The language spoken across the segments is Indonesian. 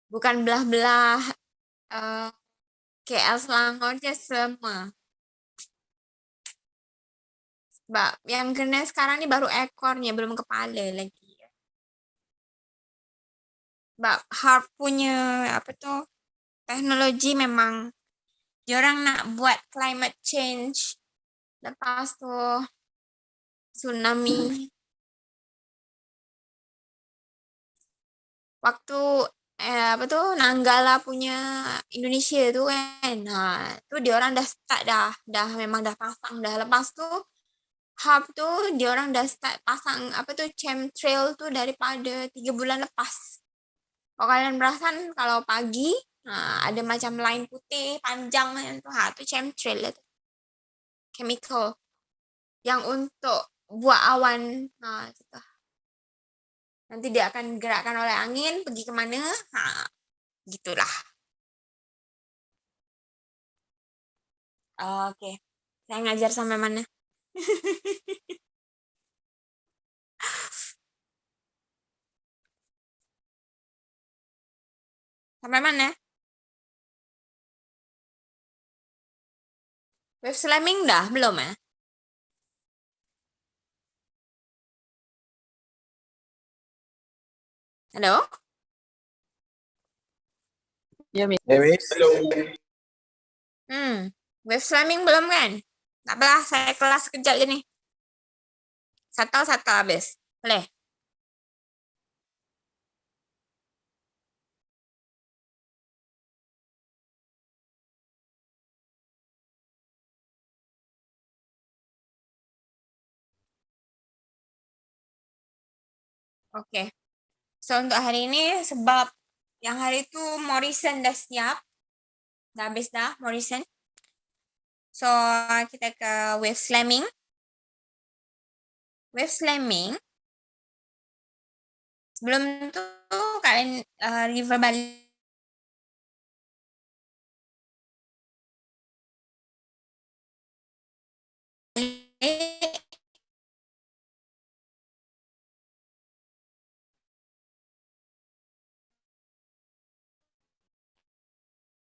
Bukan belah-belah KL Selangornya semua. Mbak, yang kena sekarang ini baru ekornya, belum kepala lagi. Mbak, Harp punya apa tuh teknologi memang diorang nak buat climate change. Lepas tuh tsunami. Waktu apa tuh Nanggala punya Indonesia tuh kan. Nah, tuh diorang dah start dah memang dah pasang dah. Lepas tuh Hub tuh diorang dah start pasang apa tuh chemtrail tuh daripada 3 bulan lepas. Kalau kalian perasan kalau pagi ada macam line putih panjang kan tuh, tuh chemtrail itu. Chemical yang untuk buat awan. Nah, gitu. Nanti dia akan gerakkan oleh angin, pergi kemana, gitulah. Oke, saya ngajar sampai mana? Sampai mana? Wave slamming dah? Belum ya? Halo? Iya, Miss. Halo. Wave slamming belum kan? Tak apalah, saya kelas kejap je nih. Satu habis. Boleh? Oke. So, untuk hari ini, sebab yang hari itu Morrison dah siap. Dah habis dah, Morrison. So, kita ke wave slamming. Wave slamming. Sebelum tu, kalian review balik.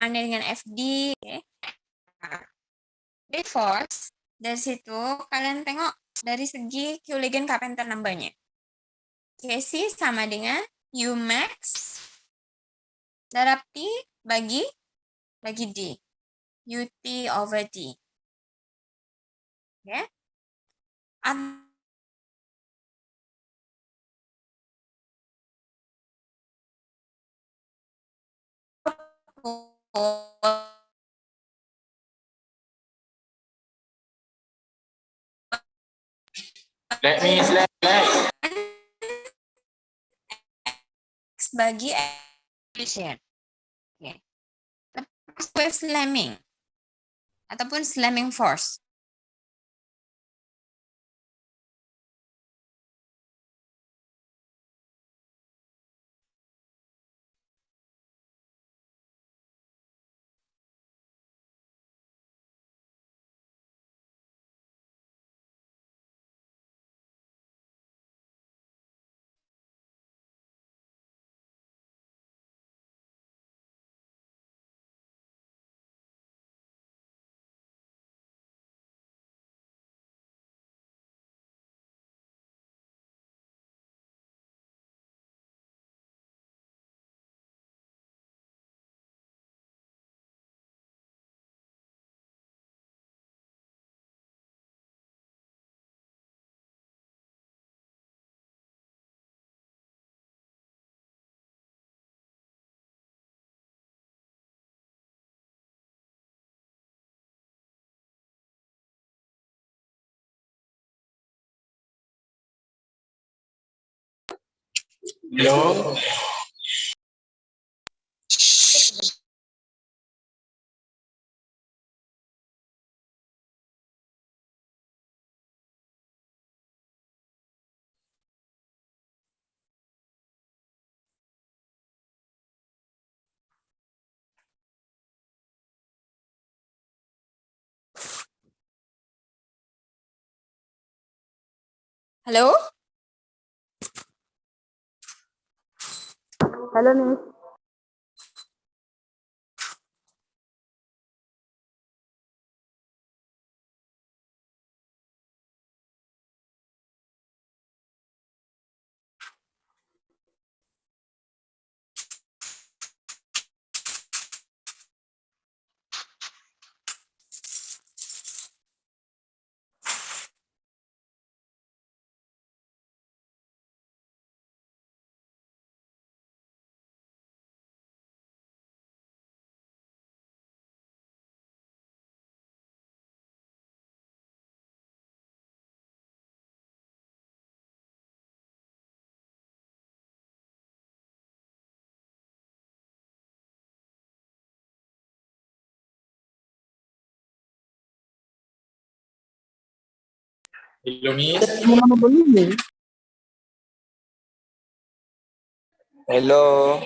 Dengan FD. Okay. Force. Dari situ, kalian tengok dari segi Q-Legan Carpenter number-nya. KC sama dengan Umax darab T bagi D. UT over D. Oke. Let me slide. X bagi share. Oke. Lepas wave slamming ataupun slamming force. Hello. Halo? Halo, Miss. Hello, Miss. Hello.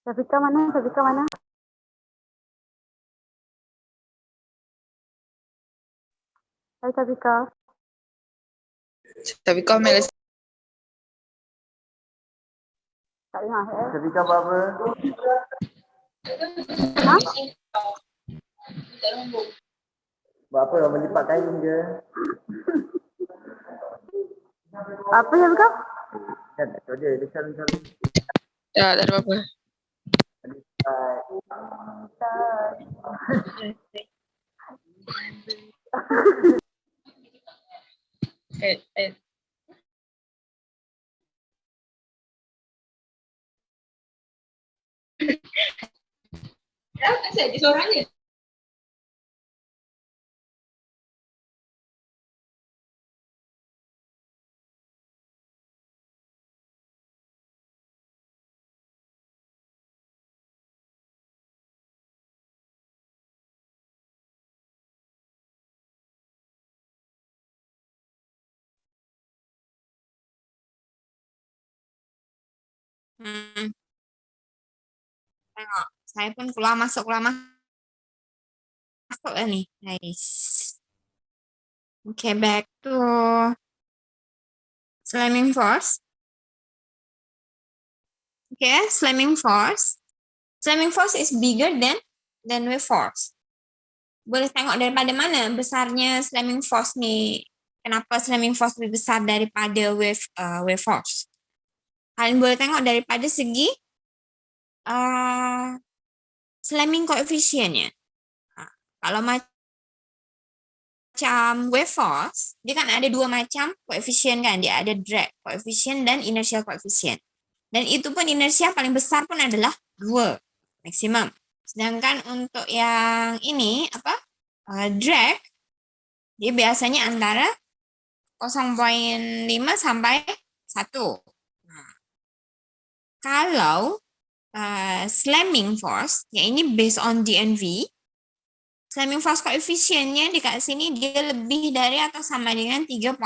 Safika mana? Safika mana? Hai Safika. Safika Meles. Tak dengar. Safika apa? Ha? Buat apa? Melipat kain je. Apa Safika? Kan tak dia. Dia selalu Ya, tak ada apa-apa. Eh. Kenapa saya di suaranya? Tengok, saya pun keluar masuk lah nih, guys. Okay, back to slamming force. Okay, slamming force. Slamming force is bigger than wave force. Boleh tengok daripada mana besarnya slamming force nih. Kenapa slamming force lebih besar daripada wave force? Kalian boleh tengok daripada segi slamming koefisiennya. Kalau macam wave force, dia kan ada dua macam koefisien kan. Dia ada drag koefisien dan inertial koefisien. Dan itu pun inersia paling besar pun adalah 2 maksimum. Sedangkan untuk yang ini drag, dia biasanya antara 0,5 sampai 1. Nah, kalau slamming force, yang ini based on DNV, slamming force koefisiennya di kat sini dia lebih dari atau sama dengan 3.0.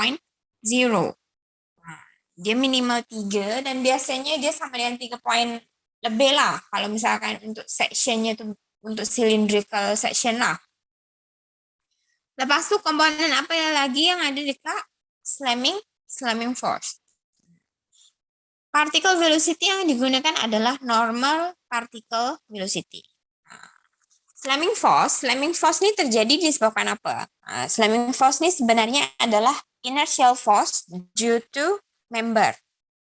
Dia minimal 3 dan biasanya dia sama dengan 3 poin lebih lah. Kalau misalkan untuk sectionnya tu untuk cylindrical section lah. Lepas tu komponen apa yang lagi yang ada dekat slamming force. Particle velocity yang digunakan adalah normal particle velocity. Slamming force ni terjadi disebabkan apa? Slamming force ni sebenarnya adalah inertial force due to member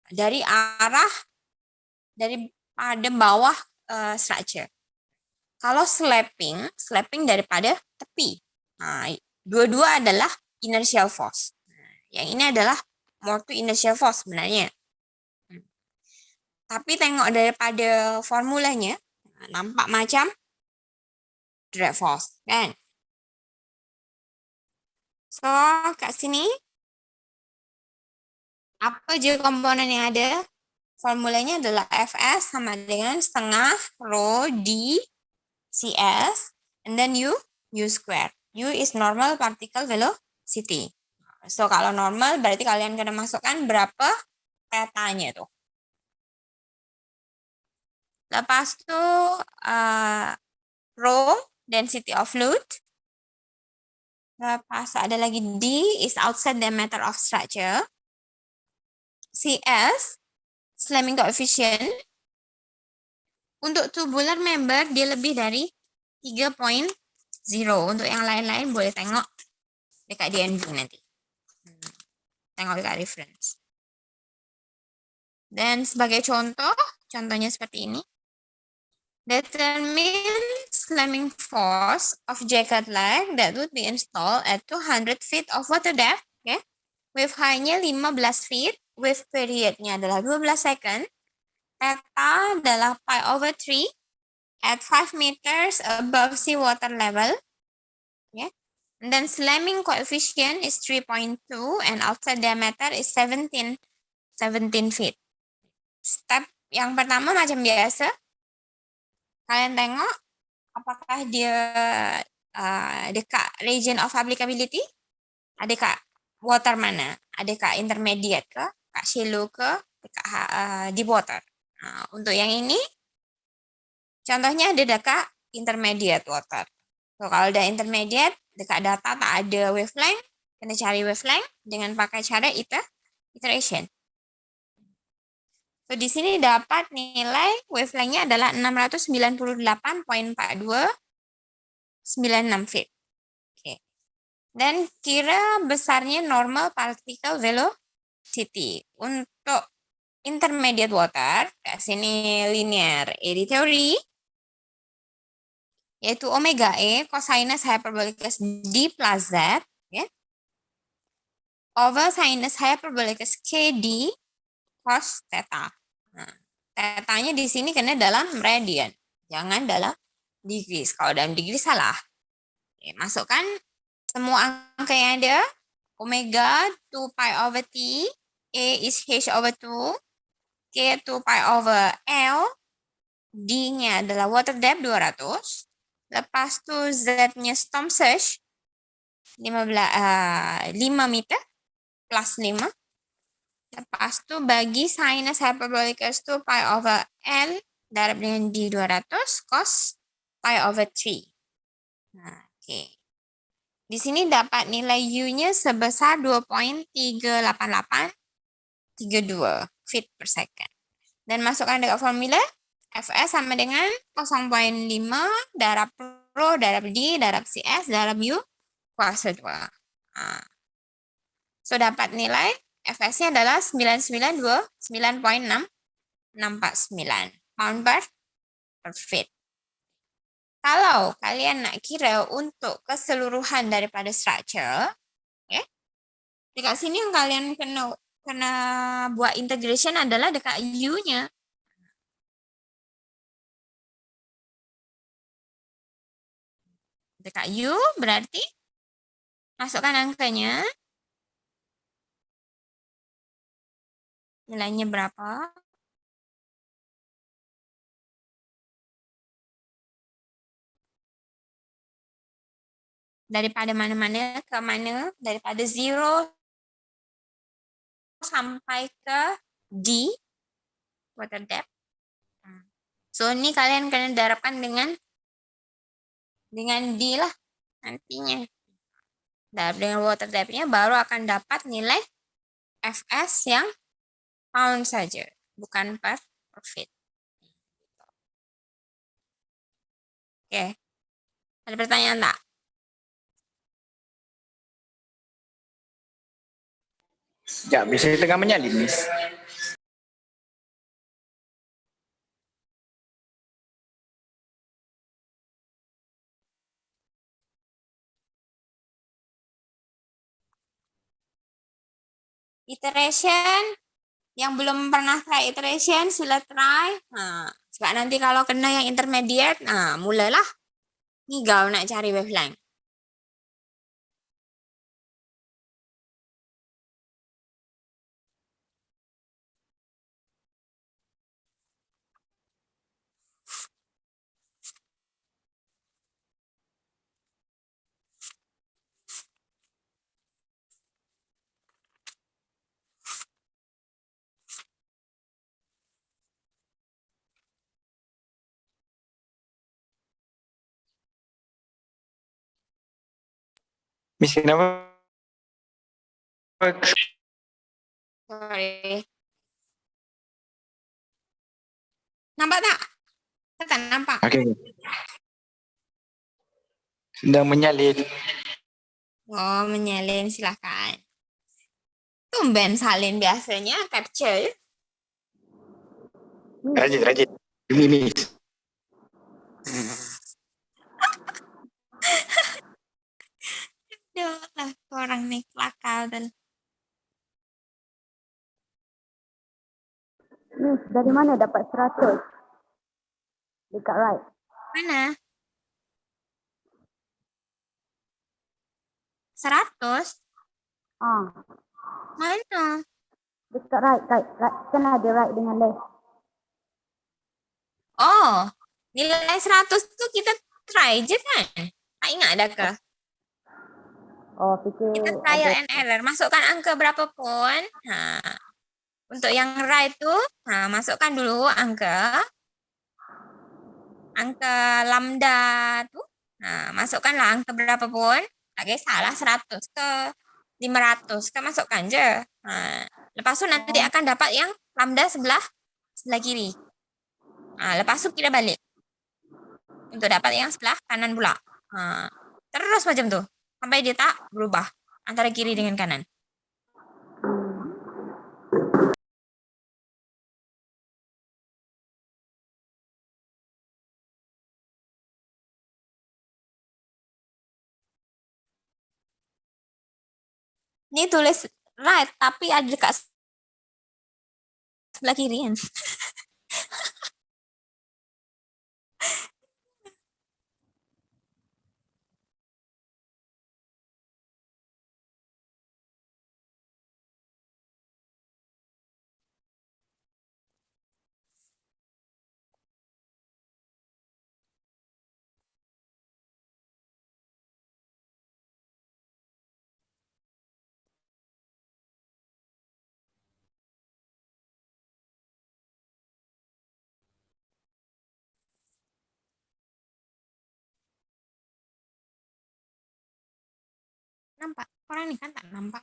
daripada bawah structure. Kalau slapping daripada tepi. Dua-dua adalah inertial force. Yang ini adalah more to inertial force sebenarnya. Tapi tengok daripada formulanya, nampak macam drag force, kan? So, kat sini, apa je komponen yang ada? Formulanya adalah Fs sama dengan setengah rho d Cs, and then U square. U is normal particle velocity. So, kalau normal berarti kalian kena masukkan berapa tetanya tuh. Lepas tu, rho, density of fluid. Lepas ada lagi D is outside diameter of structure. CS, slamming coefficient. Untuk tubular member, dia lebih dari 3.0. Untuk yang lain-lain boleh tengok dekat DNV nanti. Tengok dekat reference. Dan sebagai contoh, contohnya seperti ini. Determine slamming force of jacket leg that would be installed at 200 feet of water depth, okay, with height-nya 15 feet, with period-nya adalah 12 second, theta adalah pi over 3 at 5 meters above sea water level, okay, and then slamming coefficient is 3.2 and outside diameter is 17 feet. Step yang pertama macam biasa, kalian tengok apakah dia dekat region of applicability, ada kat water mana, ada kat intermediate ke, kat shallow ke, dekat deep water. Untuk yang ini, contohnya ada dekat intermediate water. So, kalau dah intermediate, dekat data tak ada wavelength, kena cari wavelength dengan pakai cara iteration. So, di sini dapat nilai wavelength-nya adalah 698.4296 feet. Okay. Dan kira besarnya normal particle velocity. Untuk intermediate water, kat sini linear eddy theory, yaitu omega A cosinus hyperbolicus D plus Z, okay, over sinus hyperbolicus KD cos theta. Tetanya di sini kena dalam radian, jangan dalam degrees. Kalau dalam degrees salah. Oke, masukkan semua angka yang ada. Omega 2 pi over T, A is H over 2, K 2 pi over L, D-nya adalah water depth 200. Lepas tu Z-nya storm surge 5 meter plus 5. Lepas tu bagi sinus hyperbolicus tu pi over L darab dengan D 200 cos pi over 3. Okay. Di sini dapat nilai U-nya sebesar 2.38832 feet per second. Dan masukkan dekat formula Fs sama dengan 0.5 darab rho darab D darab CS darab U kuasa 2. So dapat nilai Fs-nya adalah 9.649 pound per feet. Kalau kalian nak kira untuk keseluruhan daripada structure, okay, dekat sini yang kalian kena buat integration adalah dekat U-nya. Dekat U berarti masukkan angkanya. Nilainya berapa? Daripada mana-mana ke mana? Daripada 0 sampai ke D, water depth. So, ni kalian kena darabkan dengan D lah nantinya. Darab dengan water depth-nya baru akan dapat nilai Fs yang pound saja, bukan per feet. Oke. Ada pertanyaan tak? Sekejap, bisa tengah menyalin, Miss. iteration. Yang belum pernah try iteration, sila try. Nah, sebab nanti kalau kena yang intermediate, nah mulalah ngigau nak cari wavelength. Miss, kenapa? Sorry. Nampak tak? Tak nampak. Oke. Sedang menyalin. Oh, menyalin, silahkan. Tumben salin biasanya capture. Rajin, rajin. Ini, Miss. Duh lah, orang nih kelakar dan Miss, dari mana dapat 100? Dekat right. mana? 100? Ah, Mana? dekat right. Kan ada right dengan left. Oh, nilai 100 tuh kita try aja kan? Tak ingat ada ke? Oh, fikir Kita trial ada. and error. Masukkan angka berapapun. Nah, untuk yang right tuh, nah, masukkan dulu angka lambda tuh. Nah, masukkanlah angka berapapun. Tak kisahlah 100 ke 500 kan masukkan je. Nah, lepas tu nanti akan dapat yang lambda sebelah kiri. Nah, lepas tu kita balik. Untuk dapat yang sebelah kanan pula. Nah, terus macam tu. Sampai dia tak berubah antara kiri dengan kanan. Ini tulis right, tapi ada dekat sebelah kiri kan. Nampak? Orang ini kan tak nampak.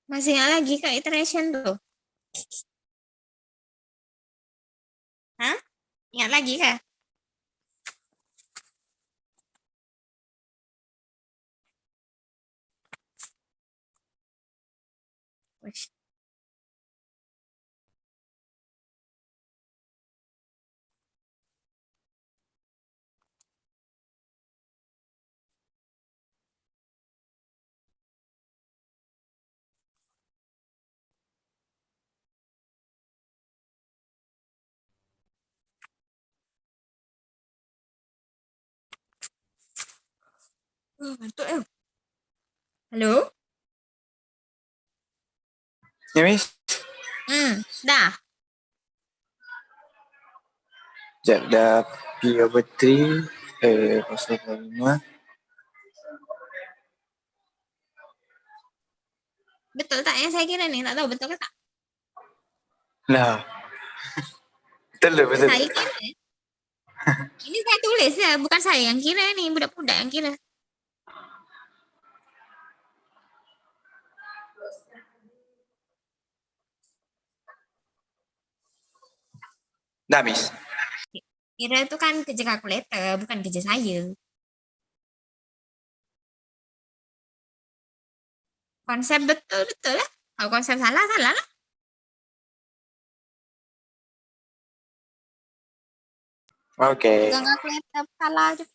Masih ingat lagi ke iteration tuh? Hah? Ingat lagi kah? Wish. Ngantuk ya. Halo? Ya, Miss. Dah. Sekejap dah P/3 0,5. Betul tak yang saya kira nih? Tak tahu betul ke tak? Lah. Betul lah, betul. Saya kira. Ini saya tulis ya, bukan saya yang kira nih, budak-budak yang kira. Dah, Miss. Kira itu kan kerja kalkulator, bukan kerja saya. Konsep betul-betul lah. Kalau konsep salah, salah lah. Oke. Pegang kalkulator, salah aja.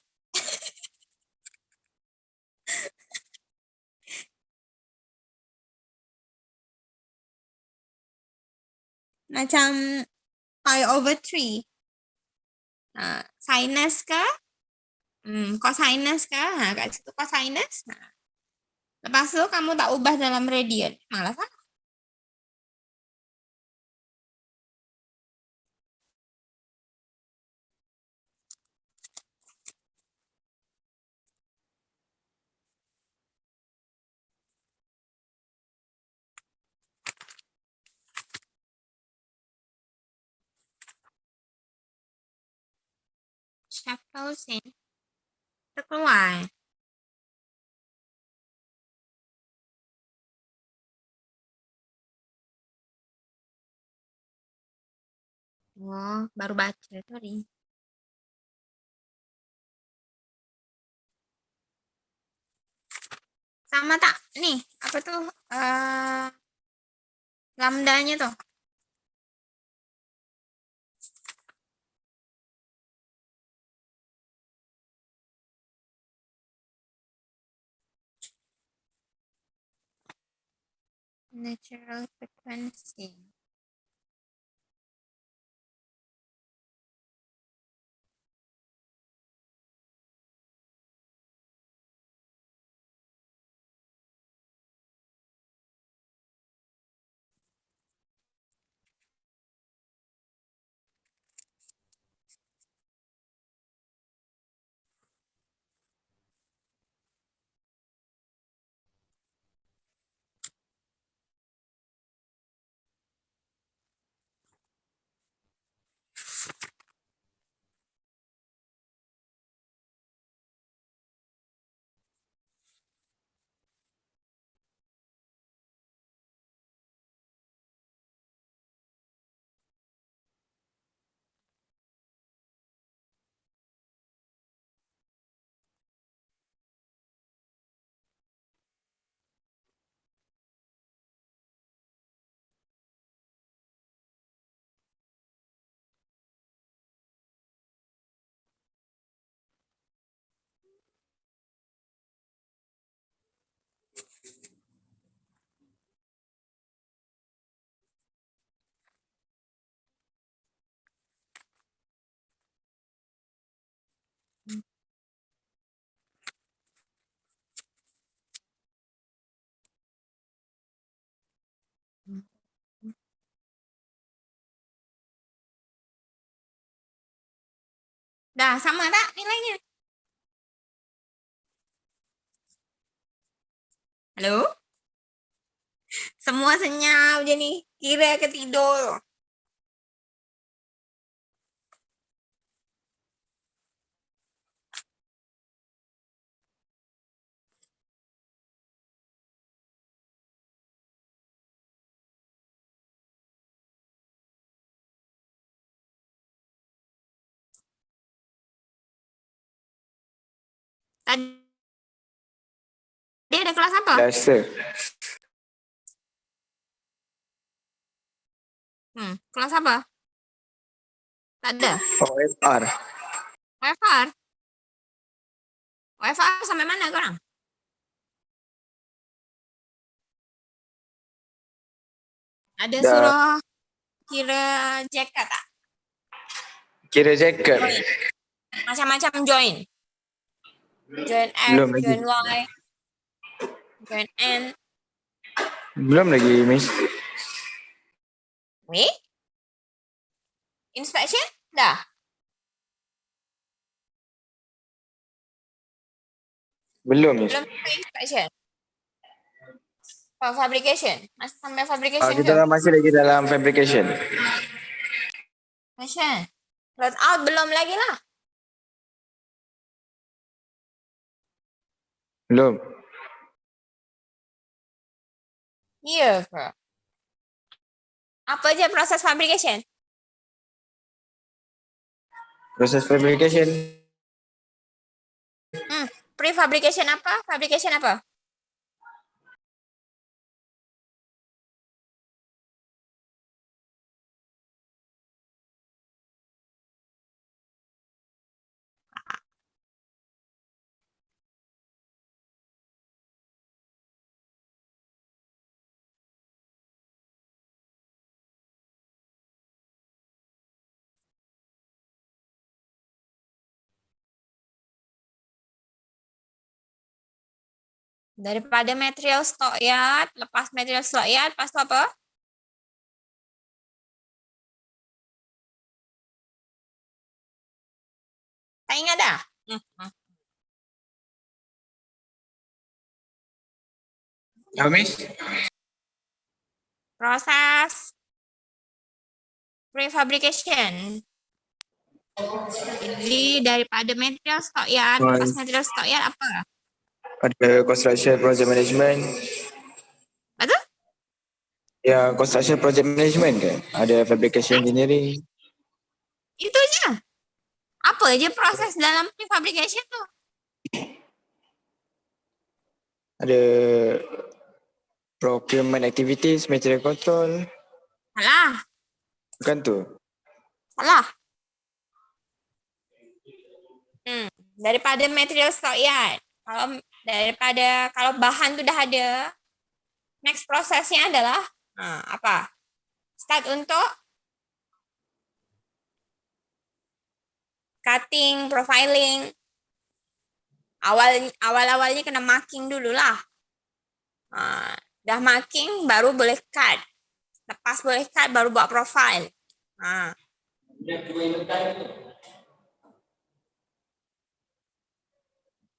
Macam pi over 3. Nah, sinus ke? Cosinus ke? Nah, kat situ cosinus. Nah, lepas tu kamu tak ubah dalam radian. Malah kan? Schaffhausen. Terkeluar. Oh, baru baca. Sorry. Sama tak? Nih, apa tuh? Lambdanya tuh. Natural frequency. Dah, sama tak nilainya? Halo? Semua senyap je ni. Kira ke tidur. Tadi ada kelas apa? Dasar. Kelas apa? Tak ada. OFR. WFR. WFR sampai mana korang? Ada Dah. suruh kira jacket tak? Kira jacket. Join. Macam-macam join. Join X, Belum lagi. join Y, join N. Belum lagi, Miss. Wait. Inspection? Dah. Belum, Miss. Belum sampai inspection. Oh, fabrication. Masih sampai fabrication Kita ke? masih lagi dalam fabrication. Fabrication. Load out belum lagi lah. Belum. Iya ke? Apa aja proses fabrication? Proses fabrication. Prefabrication apa? Fabrication apa? Daripada material stockyard, lepas material stockyard, lepas tu apa? Tak ingat dah? Apa, Miss? Proses prefabrication. Jadi daripada material stockyard, lepas material stockyard apa? Ada construction project management. Betul? Ya, construction project management ke? Ada fabrication engineering. Itu je. Apa je proses dalam prefabrication tu? Ada procurement activities, material control. Salah. Bukan tu? Salah. Daripada material stockyard. Kalau bahan tu dah ada, next prosesnya adalah apa? Start untuk cutting, profiling. Awal-awalnya kena marking dulu lah. Dah marking baru boleh cut. Lepas boleh cut baru buat profile.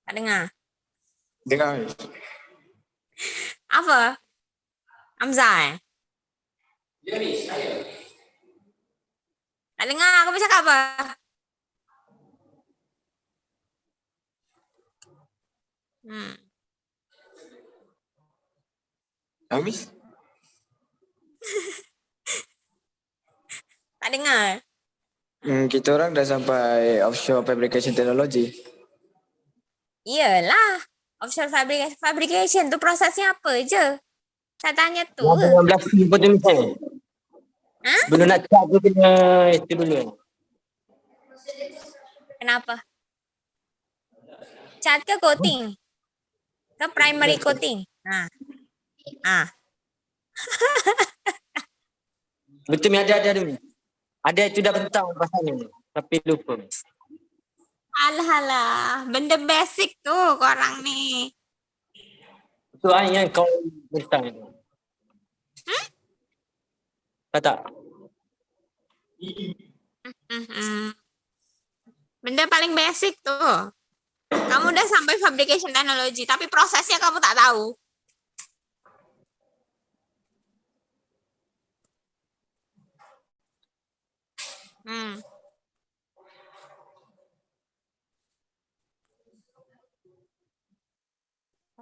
Tak dengar? Dengar, Miss. Apa? Hamzah tak dengar aku bercakap apa? Apa, Miss? Tak dengar? Kita orang dah sampai offshore fabrication technology. Iyalah. Offshore fabrication tu prosesnya apa je? Saya tanya tu. Yang belas betul saya. Sebelum nak cat tu kena itu dulu. Kenapa? Cat ke coating? Ke primary coating? Betul ni ada ni. Ada itu dah bentang pasal tapi lupa. Alah, benda basic tu korang ni. Betul yang kau bentang itu. Tak. Benda paling basic tu. Kamu dah sampai fabrication technology, tapi prosesnya kamu tak tahu.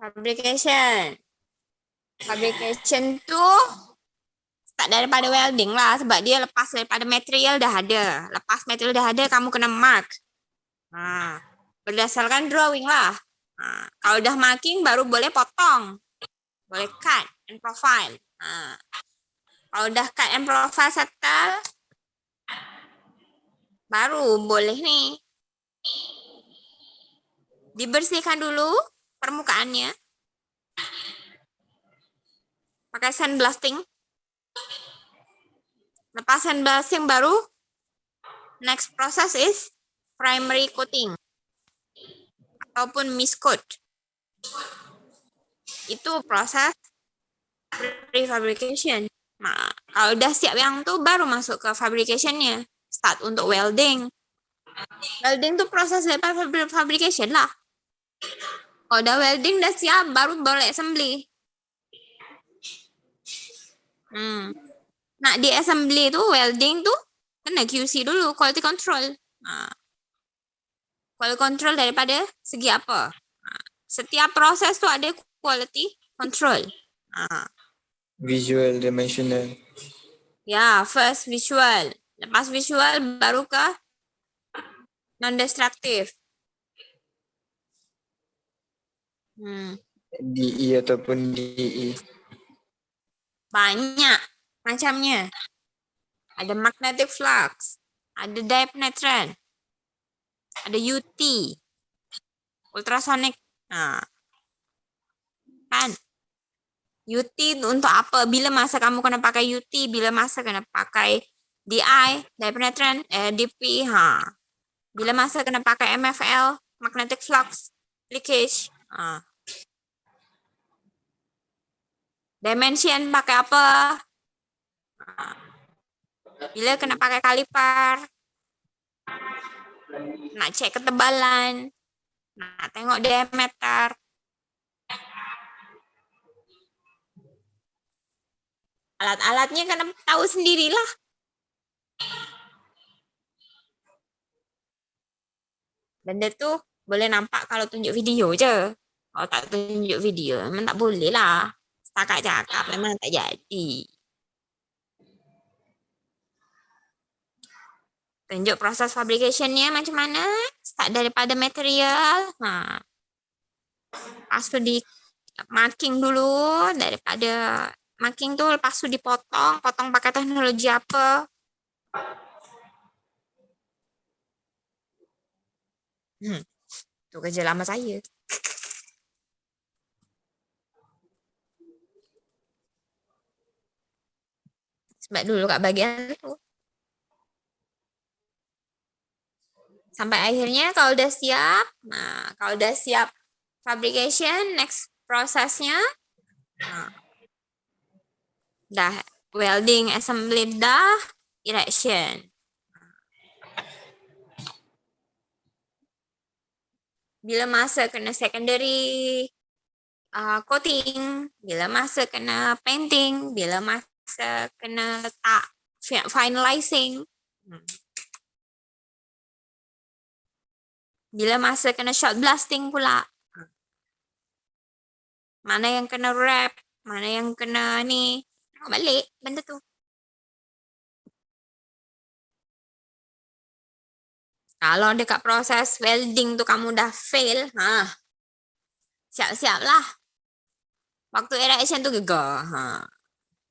Fabrication tu start daripada welding lah, sebab dia lepas daripada material dah ada. Lepas material dah ada, kamu kena mark. Berdasarkan drawing lah. Kalau udah marking baru boleh potong. Boleh cut and profile. Kalau udah cut and profile settle, baru boleh nih. Dibersihkan dulu permukaannya. Pakai sandblasting. Lepas sandblasting baru next process is primary coating ataupun mist coat. Itu proses prefabrication. Nah, kalau udah siap yang tuh baru masuk ke fabricationnya. Start untuk welding. Welding tuh proses dari fabrication lah. Kalau udah welding udah siap baru boleh assembly. Nah, di assembly tuh welding tuh kena QC dulu, quality control. Quality control daripada segi apa? Setiap proses tuh ada quality control. Visual, dimensional. Ya, first visual. Lepas visual baru ke non-destructive. DE ataupun DE. Banyak macamnya. Ada magnetic flux, ada dipenetrant, ada UT, ultrasonic. Kan? UT untuk apa? Bila masa kamu kena pakai UT, bila masa kena pakai DI, dipenetrant, DP, Bila masa kena pakai MFL, magnetic flux, leakage. Dimension pakai apa? Bila kena pakai kaliper, nak cek ketebalan, nak tengok diameter. Alat-alatnya kena tahu sendirilah. Benda tu boleh nampak kalau tunjuk video je. Kalau tak tunjuk video, memang tak boleh lah. Setakat cakap memang tak jadi. Tunjuk proses fabricationnya macam mana. Start daripada material. Lepas tu di marking dulu. Daripada marking tu lepas tu dipotong. Potong pakai teknologi apa. Tu kerja lama saya. Sebab dulu kat bagian tu. Sampai akhirnya kalau udah siap, kalau udah siap fabrication, next prosesnya, dah welding, assembly dah, erection. Bila masa kena secondary coating, bila masa kena painting, bila masa kena letak finalizing. Bila masa kena shot blasting pula. Mana yang kena wrap, mana yang kena ni. Tengok balik benda tu. Kalau dekat proses welding tu kamu dah fail, siap-siap lah. Waktu erection tu gegar.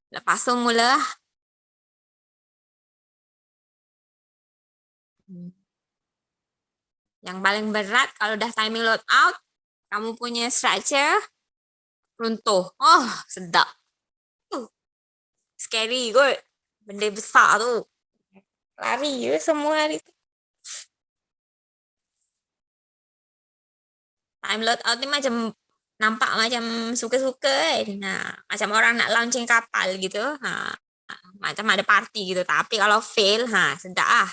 Lepas tu mula. Yang paling berat kalau dah timing load out, kamu punya structure runtuh. Oh, sedap. Scary kot. Benda besar tu. Lari je semua hari tu. Time load out ni macam nampak macam suka-suka kan. Macam orang nak launching kapal gitu. Macam ada party gitu. Tapi kalau fail, sedap lah.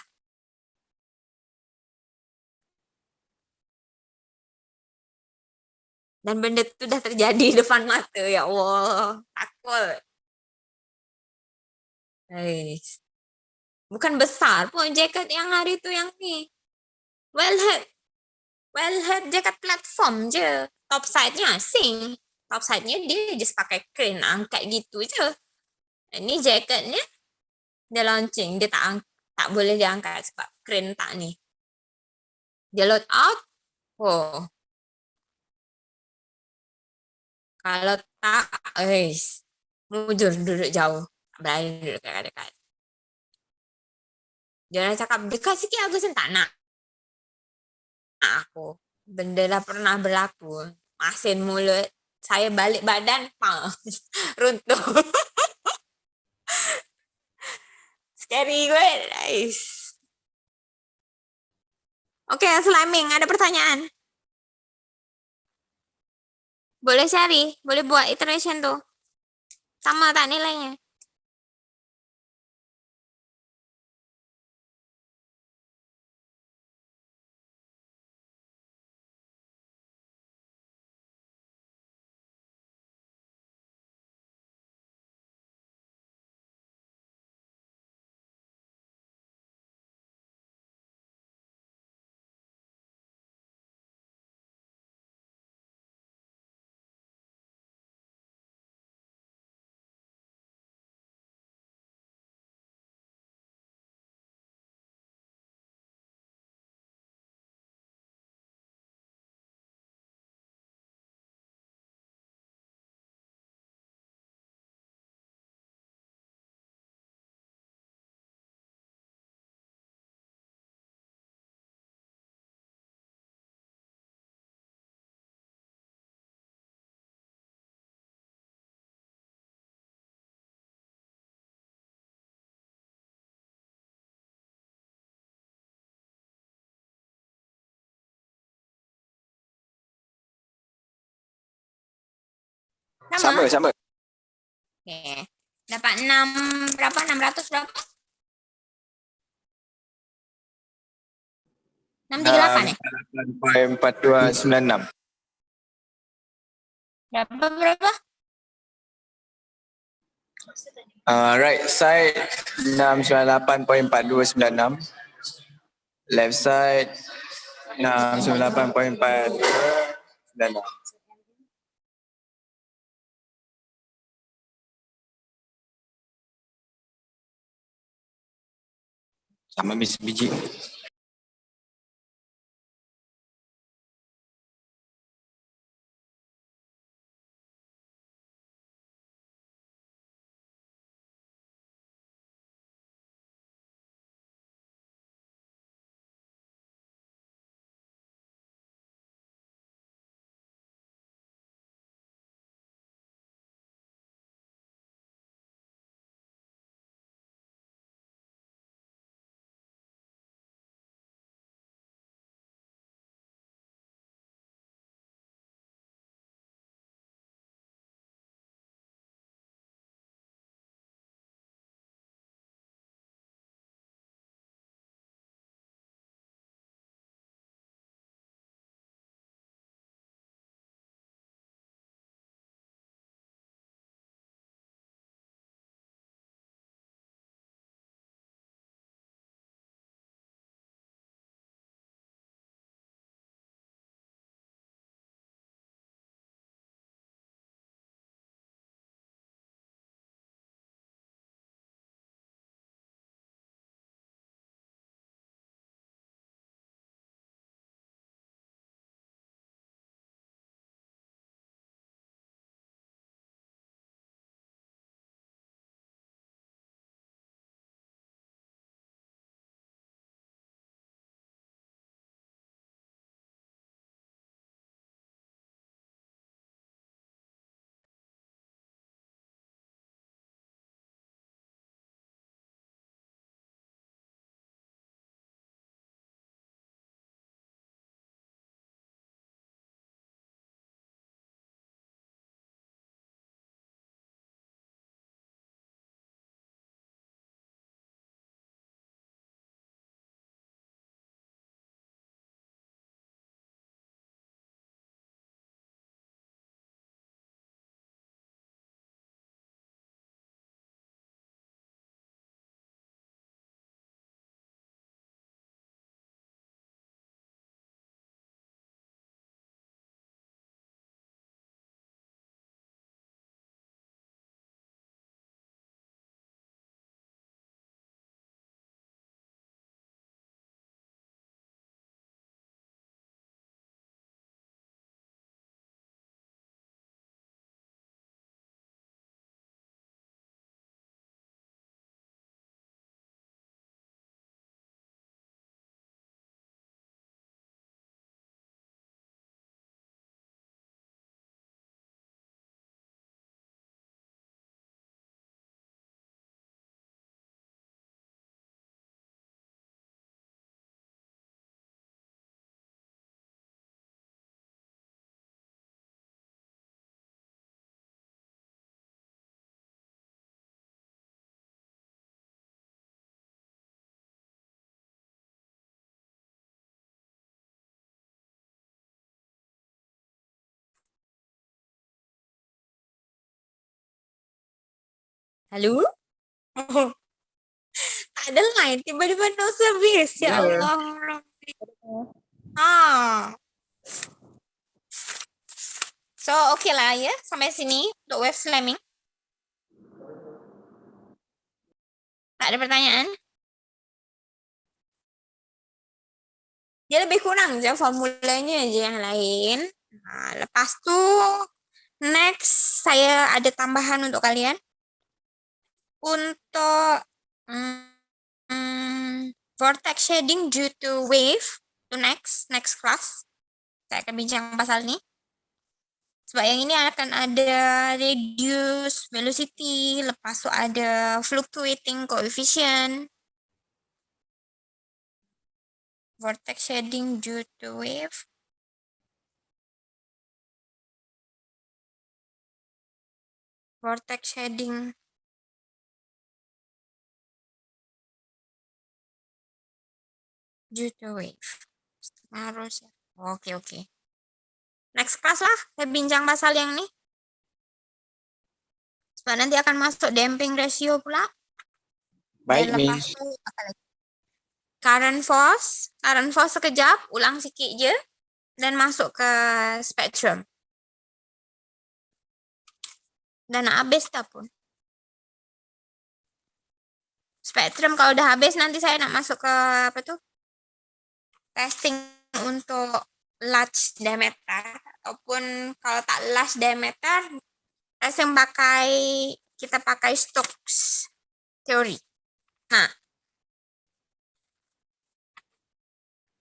Dan benda tu dah terjadi depan mata. Ya Allah. Takut. Bukan besar pun jaket yang hari tu yang ni. Wellhead jaket platform je. Top side-nya asing. Top side-nya dia just pakai crane angkat gitu je. Ini jaketnya dia launching. Dia tak boleh diangkat sebab crane tak ni. Dia load out. Kalau tak, mujur duduk jauh. Berani duduk dekat-dekat. Jangan cakap dekat sikit aku sentak nak aku. Benda dah pernah berlaku. Masin mulut. Saya balik badan, runtuh. Scary gue, guys. Oke, Sliming, ada pertanyaan? Boleh cari, boleh buat iteration tuh. Sama tak nilainya? Sama. Oke. Dapat 6, berapa? 600 berapa? 638 ya? 8.4296. Berapa? Right side 698.4296. Left side 698.4296. Sama biji. Halo? Tak ada line, tiba-tiba no service. Ya Allah. Ah. So, oke lah ya. Sampai sini untuk web slamming. Tak ada pertanyaan? Dia lebih kurang aja formulanya aja yang lain. Nah, lepas tuh next saya ada tambahan untuk kalian. Untuk vortex shading due to wave to next class. Saya akan bincang pasal ini. Sebab yang ini akan ada reduce velocity, lepas tu ada fluctuating coefficient. Vortex shading due to wave. Vortex shading due to wave. Harus ya. Oke. Next class lah, saya bincang pasal yang ini. Sebab nanti akan masuk damping ratio pula. Baik, Dan lepas Miss. tu apa lagi? Current force sekejap, ulang sikit je. Dan masuk ke spektrum. Dan nak habis dah pun. Spektrum kalau dah habis nanti saya nak masuk ke apa tu? Testing untuk large diameter. Ataupun kalau tak large diameter, testing kita pakai Stokes teori. Nah.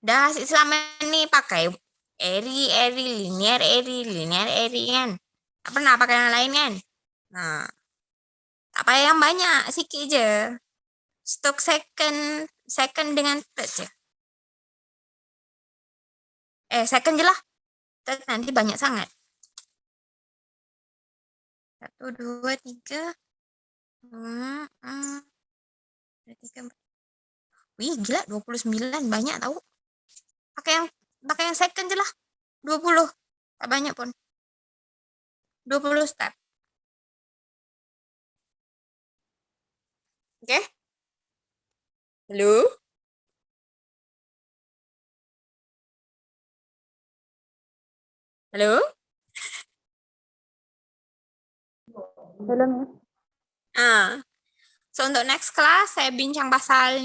Dah selama ni pakai airy, linear airy kan. Tak pernah pakai yang lain kan. Nah. Tak payah yang banyak, sikit je. Stokes second dengan third je. Second je lah. Third nanti banyak sangat. 1, 2, 3. 3. Wih, gila 29 banyak tahu. Pakai yang second je lah. 20. Tak banyak pun. 20 step. Oke? Halo? Halo? Hello, Miss. So untuk next class saya bincang pasal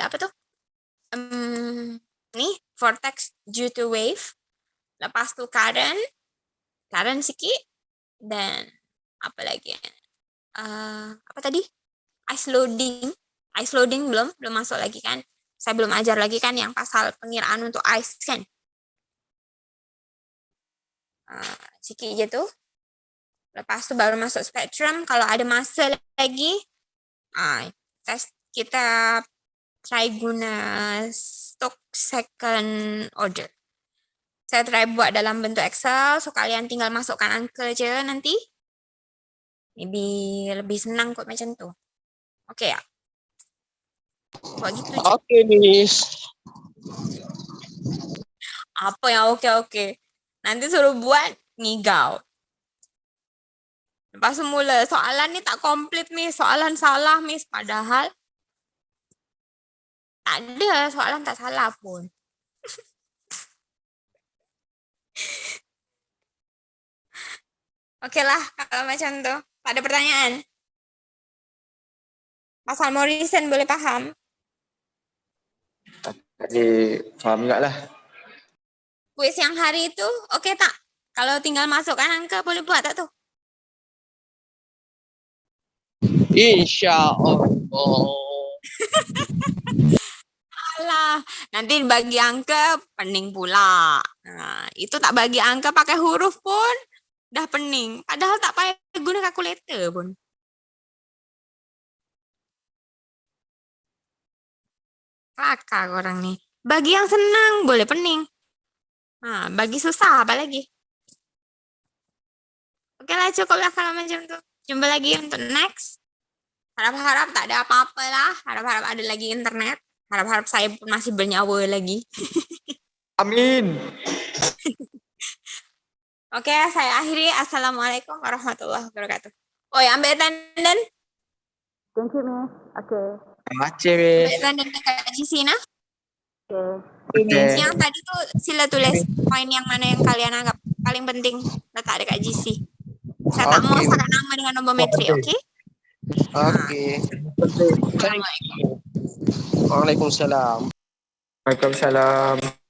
apa tuh? Nih, vortex due to wave. Lepas tuh current sikit. Dan apa lagi? Apa tadi? Ice loading belum masuk lagi kan? Saya belum ajar lagi kan yang pasal pengiraan untuk ice kan? Sikit je tuh. Lepas tu baru masuk spektrum. Kalau ada masa lagi, kita try guna Stokes second order. Saya try buat dalam bentuk Excel, so kalian tinggal masukkan angka je nanti. Maybe lebih senang kot macam tu. Okey ya? Buat gitu je. Oke, Miss. Apa yang okey? Nanti suruh buat ngigau. Lepas semula, soalan ni tak komplit, Miss. Soalan salah, Miss. Padahal tak ada soalan tak salah pun. Okey lah, kalau macam tu. Tak ada pertanyaan? Pasal Morrison boleh faham? Tadi faham juga lah. Kuis yang hari itu, okey tak? Kalau tinggal masukkan angka, boleh buat tak tu? Insya Allah. Alah, nanti bagi angka, pening pula. Itu tak bagi angka pakai huruf pun, dah pening. Padahal tak payah guna kalkulator pun. Kelakar korang ni. Bagi yang senang, boleh pening. Bagi susah, apa lagi? Okey lah, cukup lah kalau macam tu. Jumpa lagi untuk next. Harap-harap tak ada apa-apa lah. Harap-harap ada lagi internet. Harap-harap saya pun masih bernyawa lagi. Amin. Okey, saya akhiri. Assalamualaikum warahmatullahi wabarakatuh. Oh, ambil attendance. Thank you, Miss. Okay. Terima kasih, Miss. Ambil attendance dekat GC nah. Okay. Okay. Yang tadi tuh sila tulis poin yang mana yang kalian anggap paling penting letak dekat GC. Saya tak mau Oke. sangat nama dengan nomor metri, oke? Oke. Assalamualaikum. Waalaikumsalam. Waalaikumsalam.